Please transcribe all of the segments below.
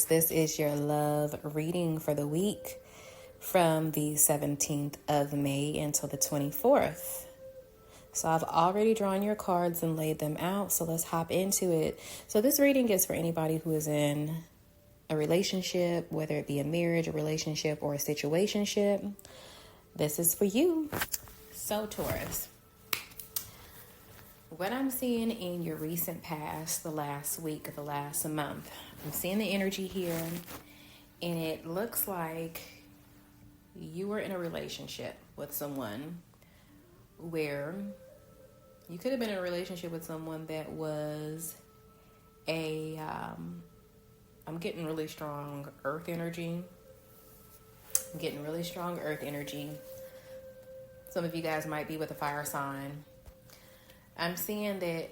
Taurus, this is your love reading for the week from the 17th of May until the 24th. So I've already drawn your cards and laid them out, so let's hop into it. So this reading is for anybody who is in a relationship, whether it be a marriage, a relationship, or a situationship. This is for you. So Taurus, what I'm seeing in your recent past, the last week, the last month, I'm seeing the energy here, and it looks like you were in a relationship with someone where you could have been in a relationship with someone that was I'm getting really strong earth energy. Some of you guys might be with a fire sign. I'm seeing that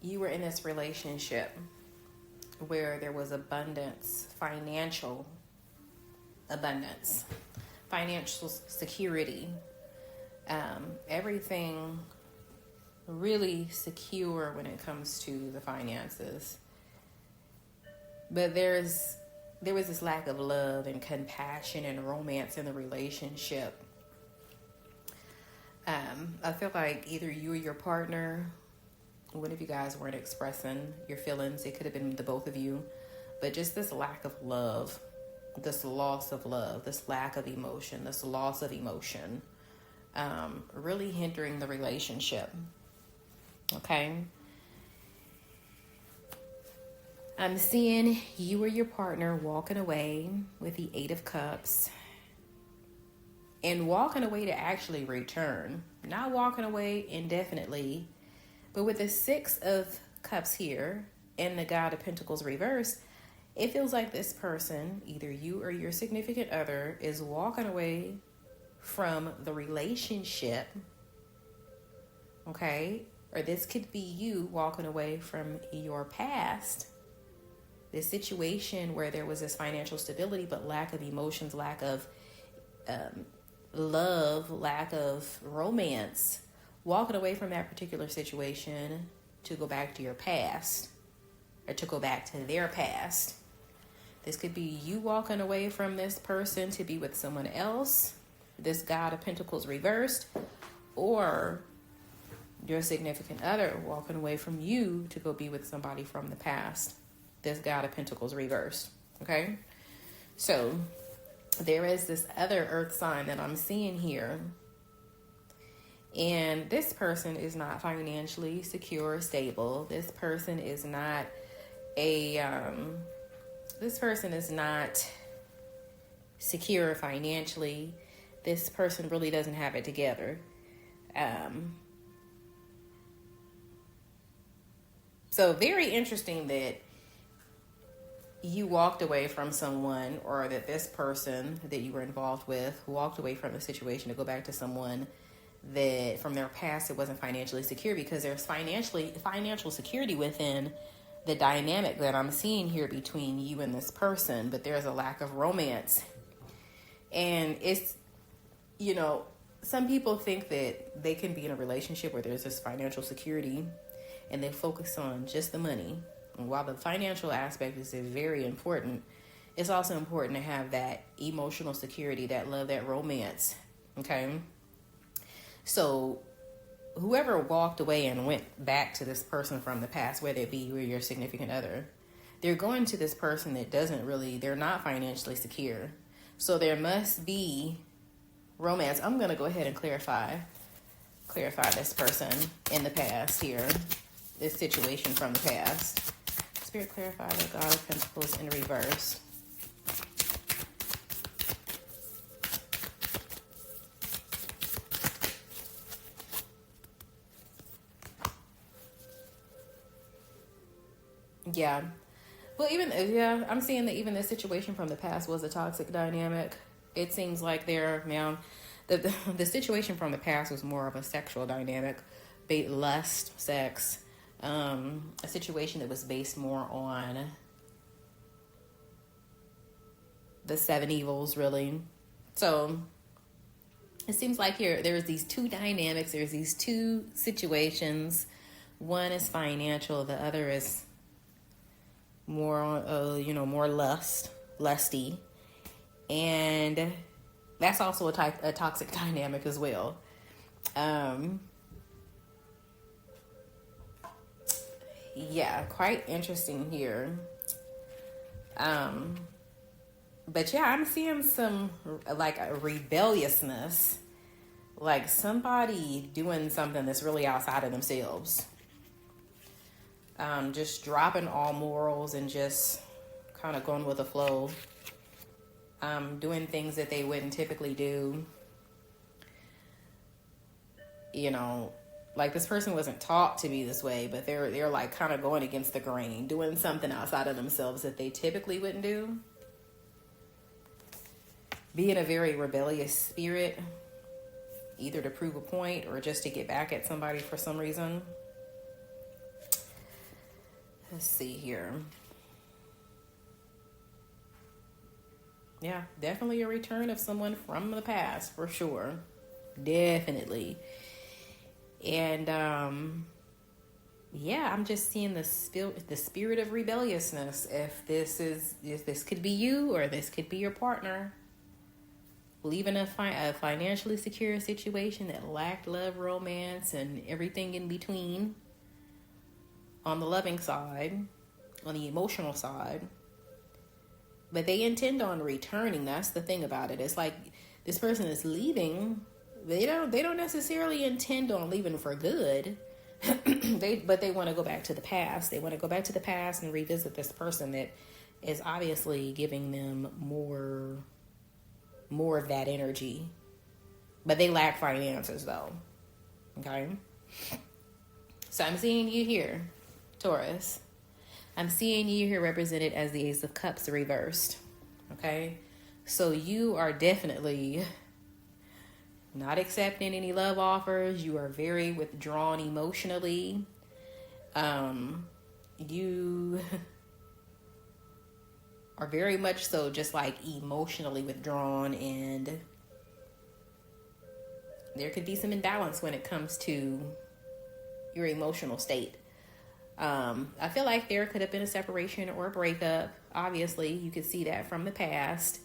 you were in this relationship where there was financial abundance, financial security, everything really secure when it comes to the finances. But there was this lack of love and compassion and romance in the relationship. I feel like either you or your partner, one of you guys weren't expressing your feelings. It could have been the both of you, but just this lack of love, this loss of love, this lack of emotion, this loss of emotion, really hindering the relationship. Okay. I'm seeing you or your partner walking away with the 8 of Cups. And walking away to actually return. Not walking away indefinitely. But with the 6 of Cups here and the God of Pentacles reversed, it feels like this person, either you or your significant other, is walking away from the relationship. Okay? Or this could be you walking away from your past. This situation where there was this financial stability, but lack of emotions, lack of love, lack of romance, walking away from that particular situation to go back to your past, or to go back to their past. This could be you walking away from this person to be with someone else, this God of Pentacles reversed, or your significant other walking away from you to go be with somebody from the past, this God of Pentacles reversed. Okay, so there is this other earth sign that I'm seeing here. And this person is not financially secure or stable. This person is not secure financially. This person really doesn't have it together. So very interesting that you walked away from someone, or that this person that you were involved with walked away from the situation to go back to someone that from their past it wasn't financially secure, because there's financial security within the dynamic that I'm seeing here between you and this person, but there's a lack of romance. And it's, some people think that they can be in a relationship where there's this financial security and they focus on just the money. And while the financial aspect is very important, it's also important to have that emotional security, that love, that romance. Okay? So whoever walked away and went back to this person from the past, whether it be you or your significant other, they're going to this person that they're not financially secure. So there must be romance. I'm going to go ahead and clarify this person in the past here, this situation from the past. Spirit, clarify the God of Pentacles in reverse. Yeah. Well, I'm seeing that even the situation from the past was a toxic dynamic. It seems like the situation from the past was more of a sexual dynamic, lust, sex, a situation that was based more on the 7 evils, really. So it seems like there's these 2 dynamics, there's these 2 situations. One is financial, the other is more, more lusty. And that's also a toxic dynamic as well. Yeah, quite interesting here. But yeah, I'm seeing some like a rebelliousness, like somebody doing something that's really outside of themselves. Just dropping all morals and just kind of going with the flow. Doing things that they wouldn't typically do. Like this person wasn't taught to be this way, but they're like kind of going against the grain, doing something outside of themselves that they typically wouldn't do. Being a very rebellious spirit, either to prove a point or just to get back at somebody for some reason. Let's see here. Yeah, definitely a return of someone from the past, for sure. Definitely. And yeah, I'm just seeing the spirit of rebelliousness. If this could be you or this could be your partner, leaving a financially secure situation that lacked love, romance, and everything in between. On the loving side, on the emotional side, but they intend on returning. That's the thing about it. It's like this person is leaving. They don't necessarily intend on leaving for good. But they want to go back to the past. They want to go back to the past and revisit this person that is obviously giving them more of that energy. But they lack finances though. Okay? So I'm seeing you here, Taurus. I'm seeing you here represented as the Ace of Cups reversed. Okay? So you are definitely not accepting any love offers. You are very withdrawn emotionally. You are very much so just like emotionally withdrawn, and there could be some imbalance when it comes to your emotional state. I feel like there could have been a separation or a breakup. Obviously, you could see that from the past.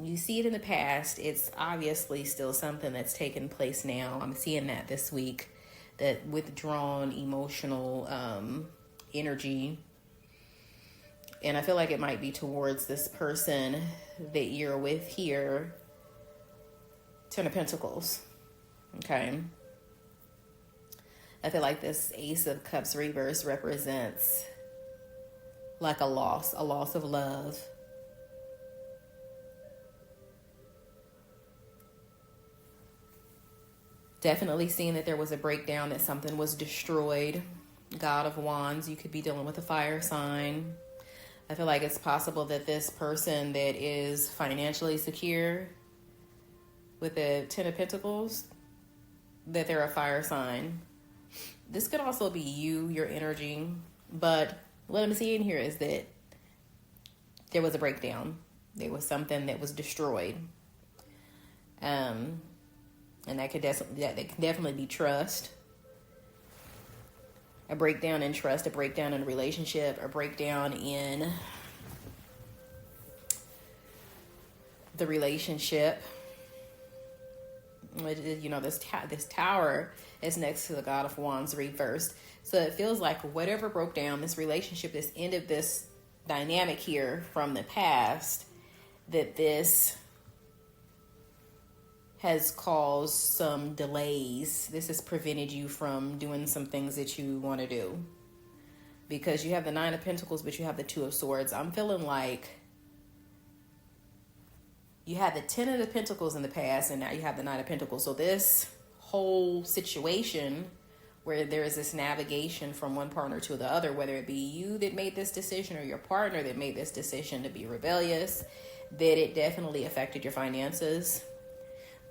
You see it in the past. It's obviously still something that's taking place now. I'm seeing that this week, that withdrawn emotional energy. And I feel like it might be towards this person that you're with here. Ten of Pentacles. Okay. I feel like this Ace of Cups reverse represents like a loss of love. Definitely seeing that there was a breakdown, that something was destroyed. God of Wands, you could be dealing with a fire sign. I feel like it's possible that this person that is financially secure with the Ten of Pentacles, that they're a fire sign. This could also be you, your energy. But what I'm seeing here is that there was a breakdown. There was something that was destroyed. And that can definitely be trust. A breakdown in trust, a breakdown in relationship, a breakdown in the relationship. This tower is next to the God of Wands reversed. So it feels like whatever broke down, this relationship, this end of this dynamic here from the past, that this has caused some delays. This has prevented you from doing some things that you want to do. Because you have the Nine of Pentacles, but you have the Two of Swords. I'm feeling like you had the Ten of the Pentacles in the past, and now you have the Nine of Pentacles. So this whole situation where there is this navigation from one partner to the other, whether it be you that made this decision or your partner that made this decision to be rebellious, that it definitely affected your finances.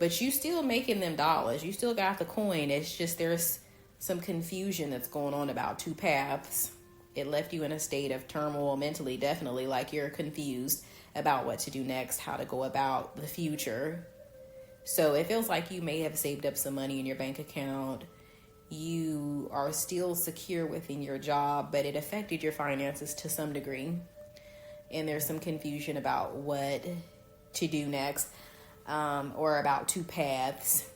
But you still making them dollars. You still got the coin. It's just there's some confusion that's going on about two paths. It left you in a state of turmoil mentally, definitely, like you're confused about what to do next, how to go about the future. So it feels like you may have saved up some money in your bank account. you are still secure within your job, but it affected your finances to some degree. And there's some confusion about what to do next, or about two paths.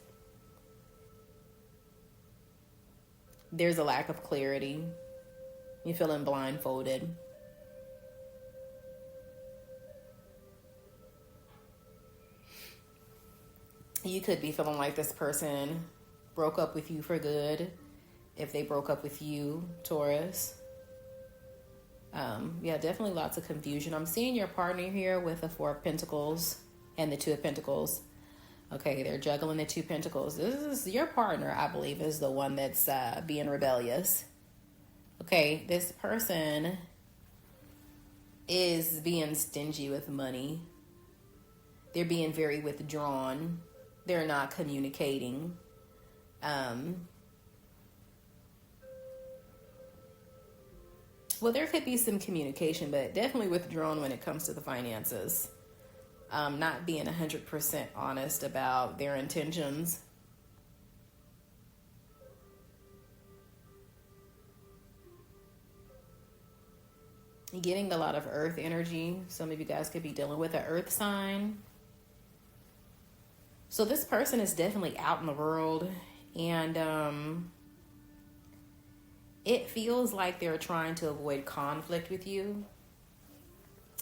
There's a lack of clarity. You're feeling blindfolded. You could be feeling like this person broke up with you for good. If they broke up with you, Taurus. Yeah, definitely lots of confusion. I'm seeing your partner here with the Four of Pentacles and the Two of Pentacles. Okay, they're juggling the Two Pentacles. This is your partner, I believe, is the one that's being rebellious. Okay, this person is being stingy with money. They're being very withdrawn. They're not communicating. Well, there could be some communication, but definitely withdrawn when it comes to the finances. Not being 100% honest about their intentions. Getting a lot of earth energy. Some of you guys could be dealing with an earth sign. So this person is definitely out in the world, and it feels like they're trying to avoid conflict with you.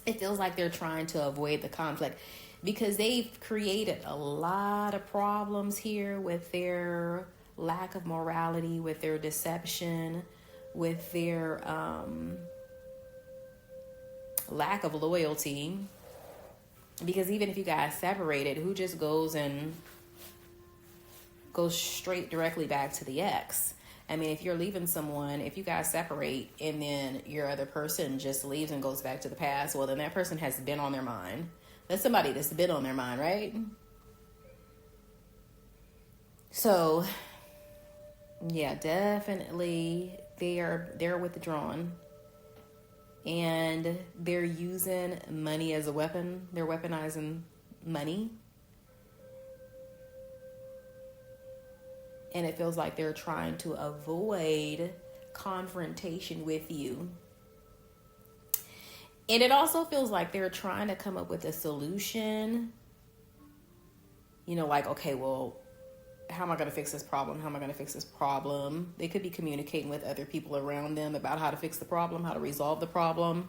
It feels like they're trying to avoid the conflict because they've created a lot of problems here with their lack of morality, with their deception, with their lack of loyalty. Because even if you guys separated, who just goes straight directly back to the ex? I mean, if you're leaving someone, if you guys separate and then your other person just leaves and goes back to the past, well, then that person has been on their mind. That's somebody that's been on their mind, right? So, yeah, definitely they're withdrawn. And they're using money as a weapon. They're weaponizing money. And it feels like they're trying to avoid confrontation with you. And it also feels like they're trying to come up with a solution. You know, like, okay, well, how am I going to fix this problem? How am I going to fix this problem? They could be communicating with other people around them about how to fix the problem, how to resolve the problem.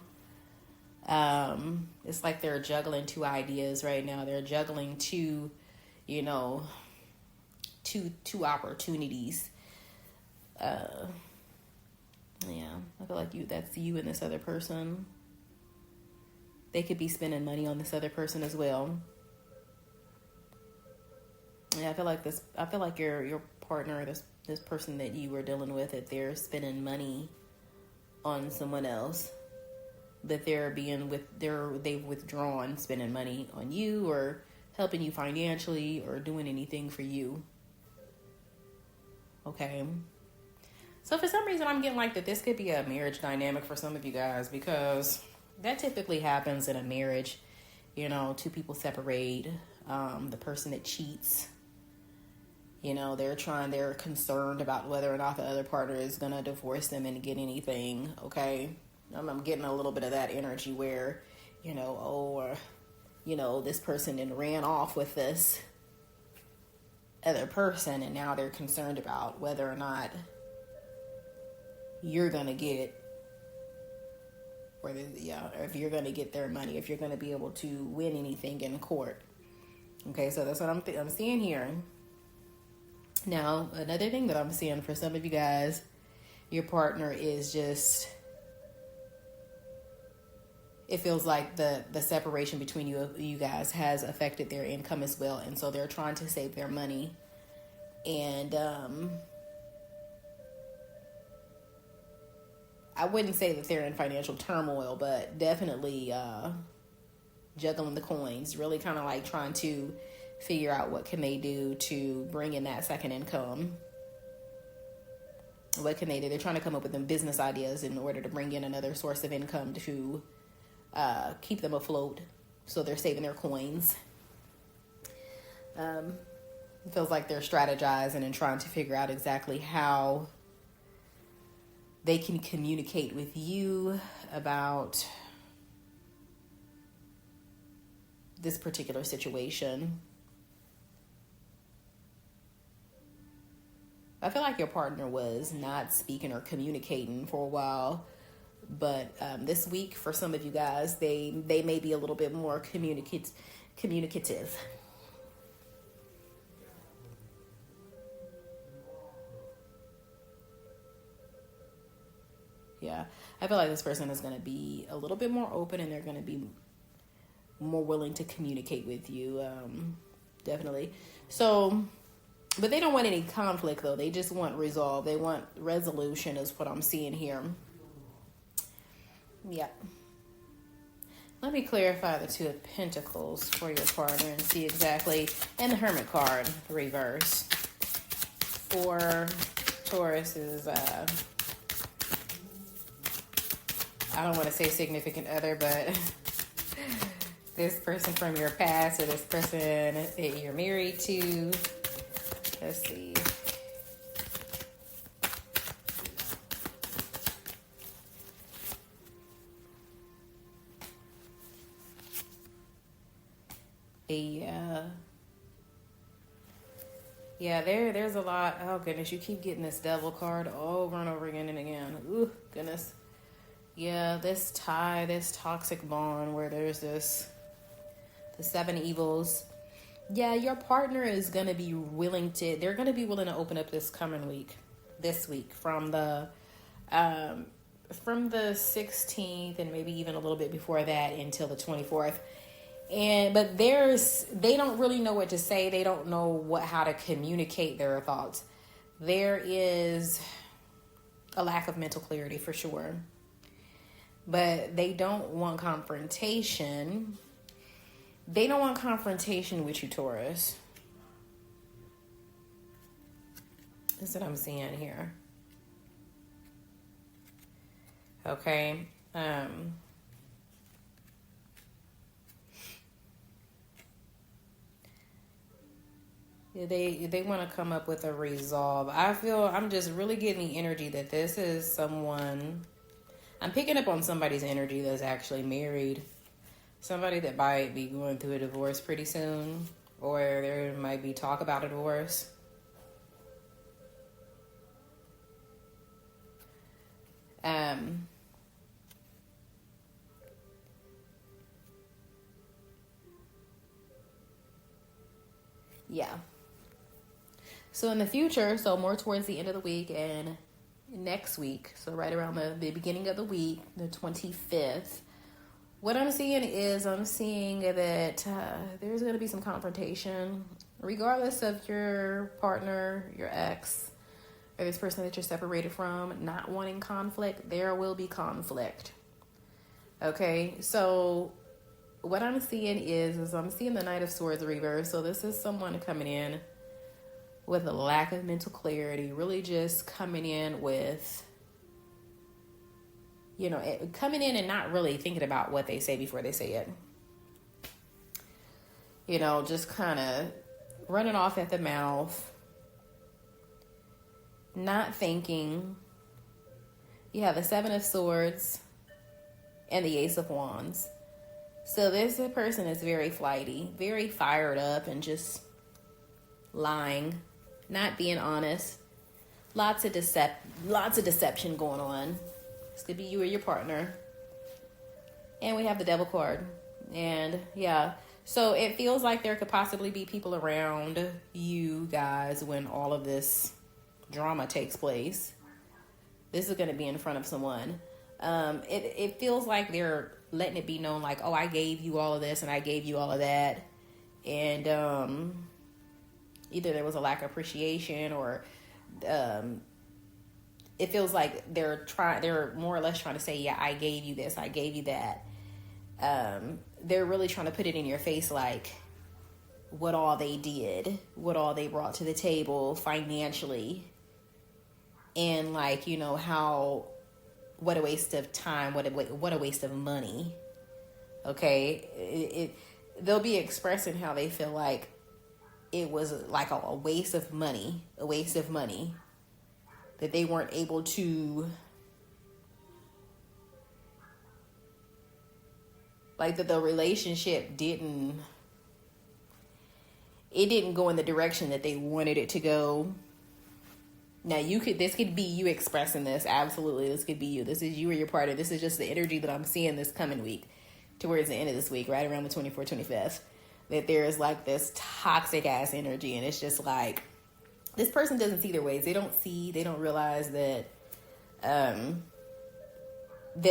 It's like they're juggling two ideas right now. They're juggling two opportunities. Yeah, I feel like that's you and this other person. They could be spending money on this other person as well. Yeah, I feel like your partner, this person that you were dealing with, that they're spending money on someone else, that they've withdrawn spending money on you or helping you financially or doing anything for you. Okay. So for some reason, I'm getting like that this could be a marriage dynamic for some of you guys, because that typically happens in a marriage. You know, two people separate. The person that cheats, you know, they're concerned about whether or not the other partner is going to divorce them and get anything. Okay. I'm getting a little bit of that energy where, this person then ran off with this other person, and now they're concerned about whether or not you're going to get, or if you're going to get their money, if you're going to be able to win anything in court. Okay, so that's what I'm seeing here. Now, another thing that I'm seeing for some of you guys, your partner is just, it feels like the separation between you guys has affected their income as well. And so they're trying to save their money. And I wouldn't say that they're in financial turmoil, but definitely juggling the coins, really kind of like trying to figure out what can they do to bring in that second income. What can they do? They're trying to come up with them business ideas in order to bring in another source of income to keep them afloat. So they're saving their coins. It feels like they're strategizing and trying to figure out exactly how they can communicate with you about this particular situation. I feel like your partner was not speaking or communicating for a while, but this week, for some of you guys, they may be a little bit more communicative. Yeah, I feel like this person is going to be a little bit more open, and they're going to be more willing to communicate with you. Definitely. So, but they don't want any conflict, though. They just want resolve. They want resolution, is what I'm seeing here. Yeah. Let me clarify the Two of Pentacles for your partner and see exactly. And the Hermit card, reverse. For Taurus is, I don't want to say significant other, but this person from your past or this person that you're married to. Let's see. Yeah, there's a lot. Oh, goodness, you keep getting this Devil card over and over again and again. Ooh, goodness. Yeah, this tie, this toxic bond where there's the seven evils. Yeah, your partner is going to be they're going to be willing to open up this week from the 16th and maybe even a little bit before that until the 24th. But they don't really know what to say. They don't know how to communicate their thoughts. There is a lack of mental clarity for sure. But they don't want confrontation. They don't want confrontation with you, Taurus. That's what I'm seeing here. Okay. They want to come up with a resolve. I'm just really getting the energy that this is someone. I'm picking up on somebody's energy that's actually married. Somebody that might be going through a divorce pretty soon, or there might be talk about a divorce. Yeah. So in the future, so more towards the end of the week and next week, so right around the beginning of the week, the 25th, what I'm seeing that there's going to be some confrontation, regardless of your partner, your ex, or this person that you're separated from, not wanting conflict. There will be conflict. Okay, so what I'm seeing is I'm seeing the Knight of Swords reverse. So this is someone coming in with a lack of mental clarity, really just coming in with, coming in and not really thinking about what they say before they say it. Just kind of running off at the mouth, not thinking. You have the Seven of Swords and the Ace of Wands. So this person is very flighty, very fired up, and just lying, not being honest. Lots of deception going on. This could be you or your partner. And we have the Devil card. And yeah, so it feels like there could possibly be people around you guys when all of this drama takes place. This is going to be in front of someone. It feels like they're letting it be known, like, oh, I gave you all of this and I gave you all of that. And either there was a lack of appreciation, or it feels like they're more or less trying to say, yeah, I gave you this, I gave you that. They're really trying to put it in your face, like what all they did, what all they brought to the table financially, and like, what a waste of time, what a waste of money. Okay, they'll be expressing how they feel like it was like a waste of money, that they weren't able to, like, that the relationship didn't go in the direction that they wanted it to go. Now, this could be you expressing this. Absolutely, this could be you. This is you or your partner. This is just the energy that I'm seeing this coming week, towards the end of this week, right around the 24th, 25th, that there is like this toxic ass energy. And it's just like, this person doesn't see their ways. They don't realize that, that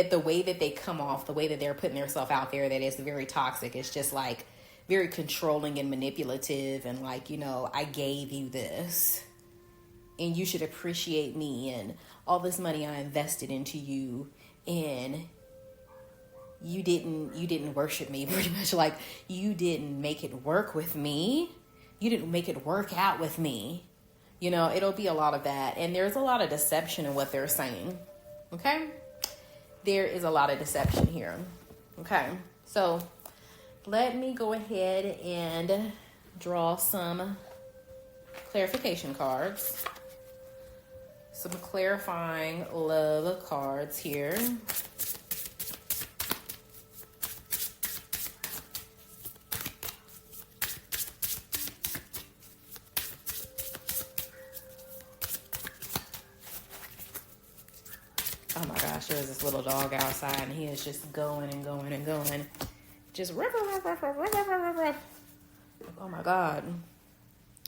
the way that they come off, the way that they're putting themselves out there, that is very toxic. It's just like very controlling and manipulative, and like, you know, I gave you this and you should appreciate me, and all this money I invested into you, and you didn't worship me, pretty much. Like, you didn't make it work with me. You didn't make it work out with me. You know, it'll be a lot of that. And there's a lot of deception in what they're saying. Okay? There is a lot of deception here. Okay? So let me go ahead and draw some clarification cards. Some clarifying love cards here. Oh my gosh, there's this little dog outside and he is just going and going and going. Just ruff, ruff, ruff, ruff, ruff, ruff, ruff. Oh my God.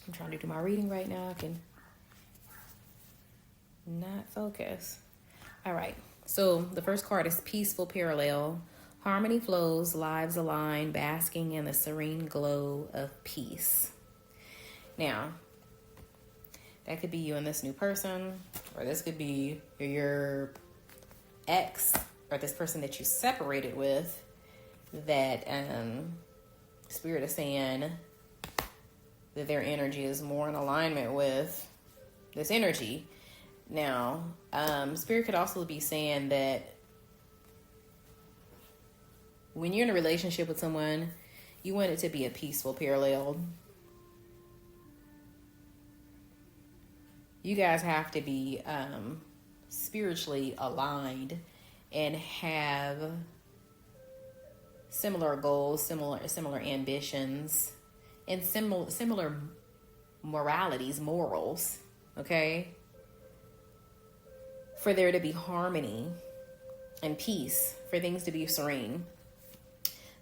I'm trying to do my reading right now. I can not focus. All right. So the first card is Peaceful Parallel. Harmony flows, lives align, basking in the serene glow of peace. Now, that could be you and this new person, or this could be your ex, or this person that you separated with, that Spirit is saying that their energy is more in alignment with this energy. Now, Spirit could also be saying that when you're in a relationship with someone, you want it to be a peaceful parallel. You guys have to be spiritually aligned and have similar goals, similar ambitions, and similar morals, okay? For there to be harmony and peace, for things to be serene.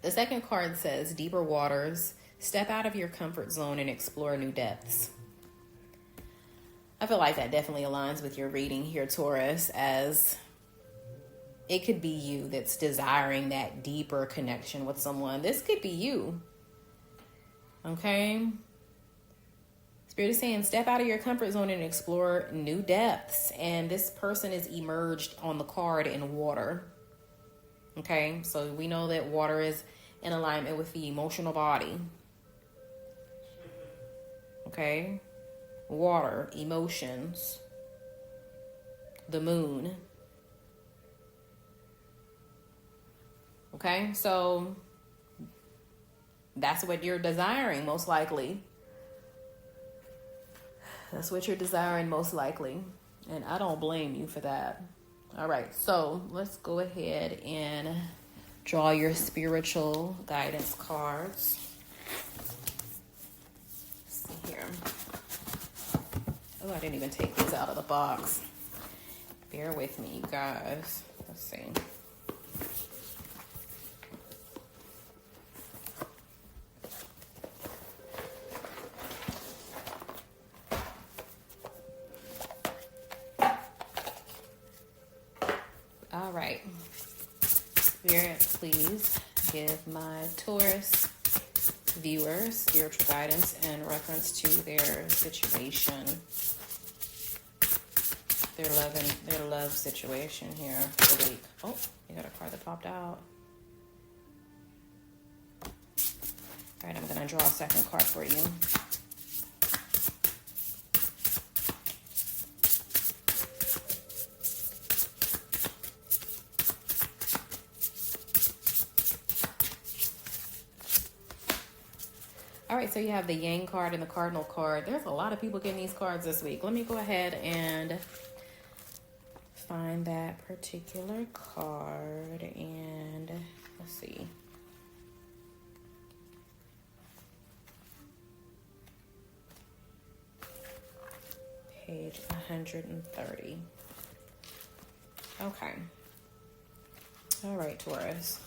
The second card says, Deeper waters, step out of your comfort zone and explore new depths. I feel like that definitely aligns with your reading here, Taurus, as it could be you that's desiring that deeper connection with someone. This could be you. Okay? Spirit is saying, step out of your comfort zone and explore new depths. And this person is emerged on the card in water. Okay? So we know that water is in alignment with the emotional body. Okay? Water, emotions, the moon. Okay, so that's what you're desiring, most likely. That's what you're desiring, most likely. And I don't blame you for that. All right, so let's go ahead and draw your spiritual guidance cards. Let's see here. Oh, I didn't even take these out of the box. Bear with me, you guys. Let's see. All right. Spirit, please give my Taurus viewers spiritual guidance in reference to their situation. Their love situation here for the week. Oh, you got a card that popped out. All right, I'm going to draw a second card for you. All right, so you have the Yang card and the Cardinal card. There's a lot of people getting these cards this week. Let me go ahead and find that particular card, and let's see. Page 130. Okay. All right, Taurus.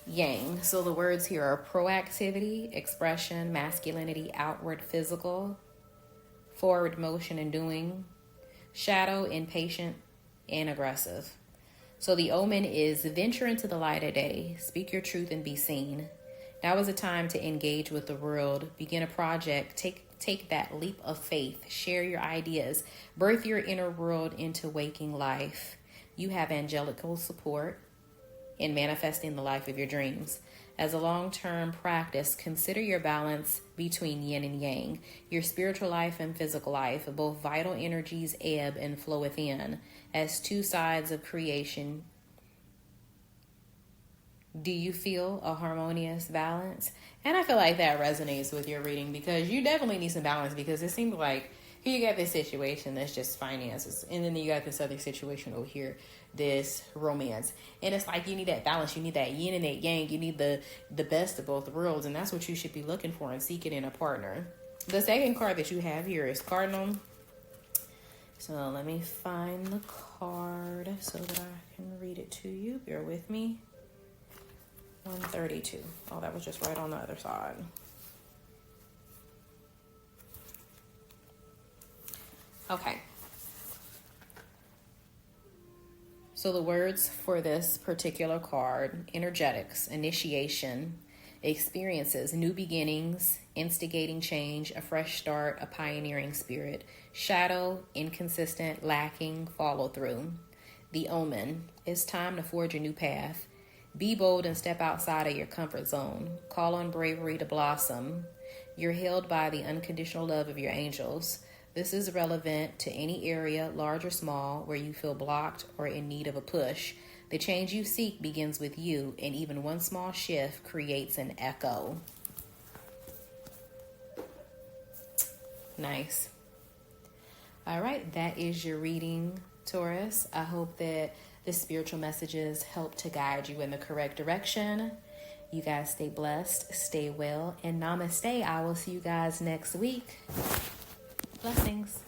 Yang. So the words here are proactivity, expression, masculinity, outward physical, forward motion and doing, shadow, impatient, and aggressive. So the omen is venture into the light of day, speak your truth and be seen. Now is a time to engage with the world, begin a project, take that leap of faith, share your ideas, birth your inner world into waking life. You have angelical support in manifesting the life of your dreams. As a long-term practice, consider your balance between yin and yang, your spiritual life and physical life. Both vital energies ebb and flow within as two sides of creation. Do you feel a harmonious balance? And I feel like that resonates with your reading, because you definitely need some balance, because it seems like here you got this situation that's just finances, and then you got this other situation over here, this romance. And it's like you need that balance. You need that yin and that yang. You need the best of both worlds, and that's what you should be looking for and seeking in a partner. The second card that you have here is Cardinal. So let me find the card so that I can read it to you. Bear with me. 132. Oh, that was just right on the other side. Okay. So the words for this particular card: energetics, initiation, experiences, new beginnings, instigating change, a fresh start, a pioneering spirit, shadow, inconsistent, lacking, follow through. The omen: it's time to forge a new path. Be bold and step outside of your comfort zone. Call on bravery to blossom. You're held by the unconditional love of your angels. This is relevant to any area, large or small, where you feel blocked or in need of a push. The change you seek begins with you, and even one small shift creates an echo. Nice. All right, that is your reading, Taurus. I hope that the spiritual messages help to guide you in the correct direction. You guys stay blessed, stay well, and namaste. I will see you guys next week. Blessings.